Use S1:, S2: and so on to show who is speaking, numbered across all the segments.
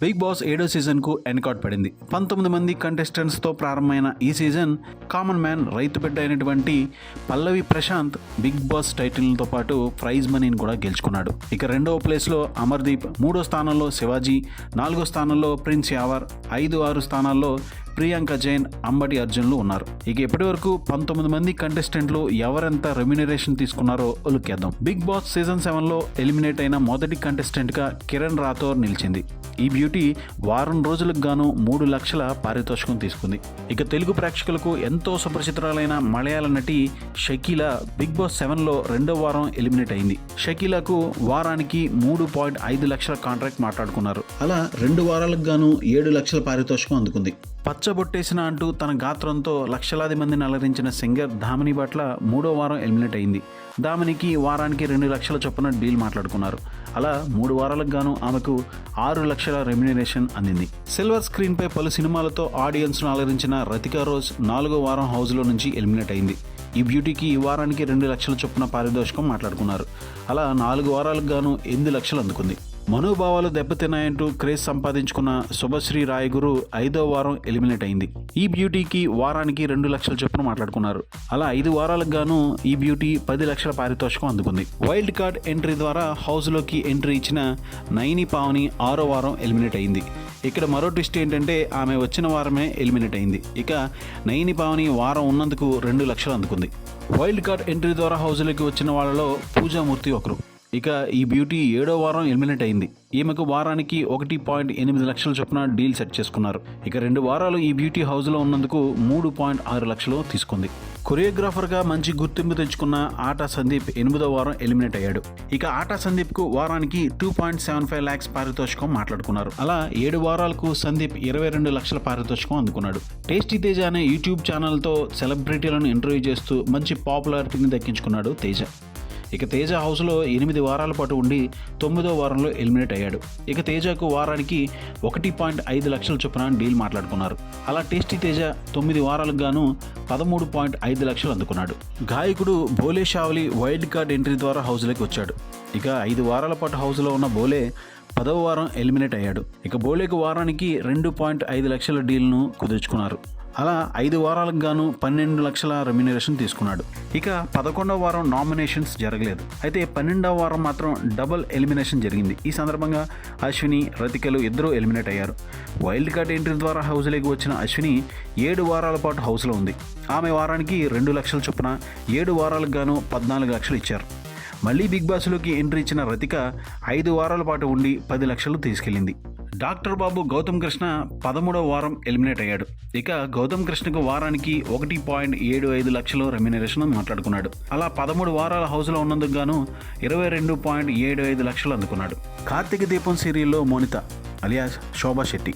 S1: Big boss 7వ సీజన్కు ఎన్కాట్ పడింది. 19 మంది కంటెస్టెంట్స్తో ప్రారంభమైన ఈ సీజన్ కామన్ మ్యాన్ రైతు బిడ్డ అయినటువంటి పల్లవి ప్రశాంత్ బిగ్ బాస్ టైటిల్తో పాటు ప్రైజ్ మనీని కూడా గెలుచుకున్నాడు. ఇక 2వ ప్లేస్లో అమర్దీప్, 3వ స్థానంలో శివాజీ, 4వ స్థానంలో ప్రిన్స్ యావర్, 5-6 స్థానాల్లో ప్రియాంక జైన్, అంబటి అర్జున్లు ఉన్నారు. ఇక ఇప్పటి వరకు 19 మంది కంటెస్టెంట్లు ఎవరెంత రెమ్యునరేషన్ తీసుకున్నారో ఒలుకేద్దాం. బిగ్ బాస్ సీజన్ 7లో ఎలిమినేట్ అయిన మొదటి కంటెస్టెంట్గా కిరణ్ రాథోర్ నిలిచింది. ఈ బ్యూటీ వారం రోజులకు గాను 3 లక్షల పారితోషికం తీసుకుంది. ఇక తెలుగు ప్రేక్షకులకు ఎంతో సుపరిచితురాలైన మలయాళ నటి షకీలా బిగ్ బాస్ 7లో 2వ వారం ఎలిమినేట్ అయింది. షకీలాకు వారానికి 3.5 లక్షల కాంట్రాక్ట్ మాట్లాడుకున్నారు. అలా 2 వారాలకు గాను 7 లక్షల పారితోషికం అందుకుంది. పచ్చబొట్టేసిన అంటూ తన గాత్రంతో లక్షలాది మందిని అలరించిన సింగర్ ధామిని పట్ల 3వ వారం ఎలిమినేట్ అయింది. ధామినికి వారానికి 2 లక్షల చొప్పున డీల్ మాట్లాడుకున్నారు. అలా 3 వారాలకు గాను ఆమెకు 6 లక్షల రెమ్యునరేషన్ అందింది. సిల్వర్ స్క్రీన్పై పలు సినిమాలతో ఆడియన్స్ను అలరించిన రతికా రోజ్ 4వ వారం హౌస్లో నుంచి ఎలిమినేట్ అయింది. ఈ బ్యూటీకి వారానికి 2 లక్షల చొప్పున పారితోషికం మాట్లాడుకున్నారు. అలా 4 వారాలకు గాను 8 లక్షలు అందుకుంది. మనోభావాలు దెబ్బతిన్నాయంటూ క్రేజ్ సంపాదించుకున్న శుభశ్రీ రాయగురు 5వ వారం ఎలిమినేట్ అయింది. ఈ బ్యూటీకి వారానికి 2 లక్షల చొప్పున మాట్లాడుకున్నారు. అలా 5 వారాలకు గాను ఈ బ్యూటీ 10 లక్షల పారితోషికం అందుకుంది. వైల్డ్ కార్డ్ ఎంట్రీ ద్వారా హౌస్లోకి ఎంట్రీ ఇచ్చిన నైని పావని 6వ వారం ఎలిమినేట్ అయింది. ఇక్కడ మరో ట్విస్ట్ ఏంటంటే ఆమె వచ్చిన వారమే ఎలిమినేట్ అయింది. ఇక నైని పావని వారం ఉన్నందుకు 2 లక్షలు అందుకుంది. వైల్డ్ కార్డ్ ఎంట్రీ ద్వారా హౌస్లోకి వచ్చిన వాళ్ళలో పూజామూర్తి ఒకరు. ఇక ఈ బ్యూటీ 7వ వారం ఎలిమినేట్ అయింది. ఈమెకు వారానికి 1.8 లక్షల చొప్పున డీల్ సెట్ చేసుకున్నారు. ఇక 2 వారాలు ఈ బ్యూటీ హౌస్లో ఉన్నందుకు 3.6 లక్షలు తీసుకుంది. కొరియోగ్రాఫర్గా మంచి గుర్తింపు తెచ్చుకున్న ఆటా సందీప్ 8వ వారం ఎలిమినేట్ అయ్యాడు. ఇక ఆటా సందీప్కు వారానికి 2.75 lakhs పారితోషికం మాట్లాడుకున్నారు. అలా 7 వారాలకు సందీప్ 22 లక్షల పారితోషికం అందుకున్నాడు. టేస్టీ తేజ అనే యూట్యూబ్ ఛానల్తో సెలబ్రిటీలను ఇంటర్వ్యూ చేస్తూ మంచి పాపులారిటీని దక్కించుకున్నాడు తేజ. ఇక తేజ హౌస్లో 8 వారాల పాటు ఉండి 9వ వారంలో ఎలిమినేట్ అయ్యాడు. ఇక తేజకు వారానికి 1.5 లక్షల చొప్పున డీల్ మాట్లాడుకున్నారు. అలా టేస్టీ తేజ 9 వారాలకు గాను 13.5 లక్షలు అందుకున్నాడు. గాయకుడు బోలే షావ్లీ వైల్డ్ కార్డ్ ఎంట్రీ ద్వారా హౌస్లోకి వచ్చాడు. ఇక 5 వారాల పాటు హౌస్లో ఉన్న బోలే 10వ వారం ఎలిమినేట్ అయ్యాడు. ఇక బోలేకు వారానికి 2.5 లక్షల డీల్ను కుదుర్చుకున్నారు. అలా 5 వారాలకు గాను 12 లక్షల రెమ్యునరేషన్ తీసుకున్నాడు. ఇక 11వ వారం నామినేషన్స్ జరగలేదు. అయితే 12వ వారం మాత్రం డబుల్ ఎలిమినేషన్ జరిగింది. ఈ సందర్భంగా అశ్విని, రతికలు ఇద్దరూ ఎలిమినేట్ అయ్యారు. వైల్డ్ కార్డ్ ఎంట్రీ ద్వారా హౌస్లోకి వచ్చిన అశ్విని 7 వారాల పాటు హౌస్లో ఉంది. ఆమె వారానికి 2 లక్షల చొప్పున 7 వారాలకు గాను 14 లక్షలు ఇచ్చారు. మళ్ళీ బిగ్ బాస్లోకి ఎంట్రీ ఇచ్చిన రతిక 5 వారాల పాటు ఉండి 10 లక్షలు తీసుకెళ్లింది. డాక్టర్ బాబు గౌతమ్ కృష్ణ 13వ వారం ఎలిమినేట్ అయ్యాడు. ఇక గౌతమ్ కృష్ణకు వారానికి 1.75 లక్షలు రెమ్యునరేషన్ మాట్లాడుకున్నాడు. అలా 13 వారాల హౌస్లో ఉన్నందుకు గాను 22.75 లక్షలు అందుకున్నాడు. కార్తీక దీపం సీరియల్లో మోనిత అలియాస్ శోభా శెట్టి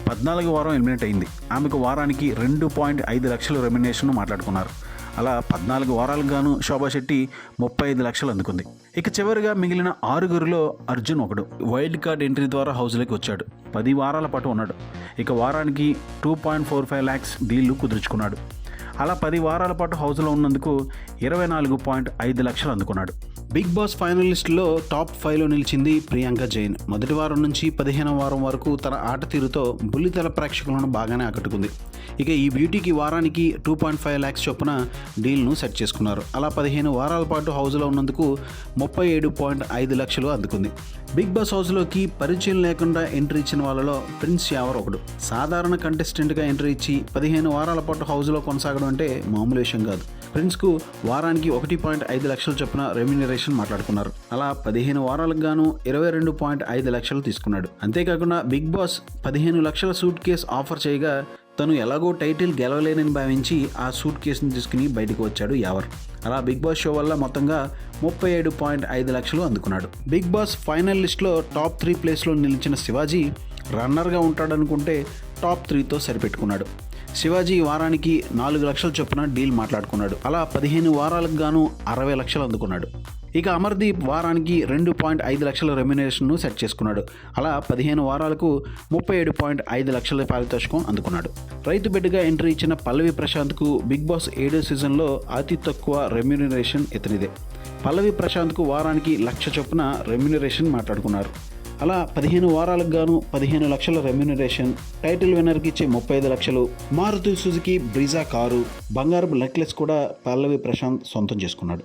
S1: 14వ వారం ఎలిమినేట్ అయింది. ఆమెకు వారానికి 2.5 లక్షలు రెమ్యునరేషన్ మాట్లాడుకున్నారు. అలా 14 వారాలకు గాను శోభా శెట్టి 35 లక్షలు అందుకుంది. ఇక చివరిగా మిగిలిన 6గురిలో అర్జున్ ఒకడు. వైల్డ్ కార్డ్ ఎంట్రీ ద్వారా హౌస్లోకి వచ్చాడు. 10 వారాల పాటు ఉన్నాడు. ఇక వారానికి 2.45 lakhs డీళ్లు కుదుర్చుకున్నాడు. అలా 10 వారాల పాటు హౌస్లో ఉన్నందుకు 24.5 లక్షలు అందుకున్నాడు. బిగ్ బాస్ ఫైనలిస్టులో టాప్ 5లో నిలిచింది ప్రియాంక జైన్. మొదటి వారం నుంచి 15వ వారం వరకు తన ఆట తీరుతో బుల్లితెర ప్రేక్షకులను బాగానే ఆకట్టుకుంది. ఇక ఈ బ్యూటీకి వారానికి 2.5 lakhs చొప్పున డీల్ను సెట్ చేసుకున్నారు. అలా 15 వారాల పాటు హౌస్లో ఉన్నందుకు 37.5 లక్షలు అందుకుంది. బిగ్ బాస్ హౌస్లోకి పరిచయం లేకుండా ఎంట్రీ ఇచ్చిన వాళ్ళలో ప్రిన్స్ యావర్ ఒకడు. సాధారణ కంటెస్టెంట్గా ఎంట్రీ ఇచ్చి 15 వారాల పాటు హౌస్లో కొనసాగడం అంటే మామూలు విషయం కాదు. ప్రిన్స్కు వారానికి 1.5 లక్షల చొప్పున రెమ్యునరేషన్ మాట్లాడుకున్నారు. అలా 15 వారాలకు గాను 22.5 లక్షలు తీసుకున్నాడు. అంతేకాకుండా బిగ్ బాస్ 15 లక్షల సూట్ కేస్ ఆఫర్ చేయగా తను ఎలాగో టైటిల్ గెలవలేనని భావించి ఆ సూట్ కేసును తీసుకుని బయటకు వచ్చాడు యావర్. అలా బిగ్ బాస్ షో వల్ల మొత్తంగా 37.5 లక్షలు అందుకున్నాడు. బిగ్ బాస్ ఫైనల్ లిస్ట్లో టాప్ 3 ప్లేస్లో నిలిచిన శివాజీ రన్నర్గా ఉంటాడనుకుంటే టాప్ 3తో సరిపెట్టుకున్నాడు. శివాజీ వారానికి 4 లక్షల చొప్పున డీల్ మాట్లాడుకున్నాడు. అలా 15 వారాలకు గాను 60 లక్షలు అందుకున్నాడు. ఇక అమర్దీప్ వారానికి 2.5 లక్షల రెమ్యునరేషన్ను సెట్ చేసుకున్నాడు. అలా 15 వారాలకు 37.5 లక్షల పారితోషికం అందుకున్నాడు. రైతు బిడ్డగా ఎంట్రీ ఇచ్చిన పల్లవి ప్రశాంత్కు బిగ్ బాస్ 7వ సీజన్లో అతి తక్కువ రెమ్యునరేషన్ ఇతనిదే. పల్లవి ప్రశాంత్కు వారానికి 1,00,000 చొప్పున రెమ్యునరేషన్ మాట్లాడుకున్నారు. అలా 15 వారాలకు గాను 15 లక్షల రెమ్యూనరేషన్, టైటిల్ విన్నర్కి ఇచ్చే 35 లక్షలు, మారుతి సుజుకి బ్రీజా కారు, బంగారపు నెక్లెస్ కూడా పల్లవి ప్రశాంత్ సొంతం చేసుకున్నాడు.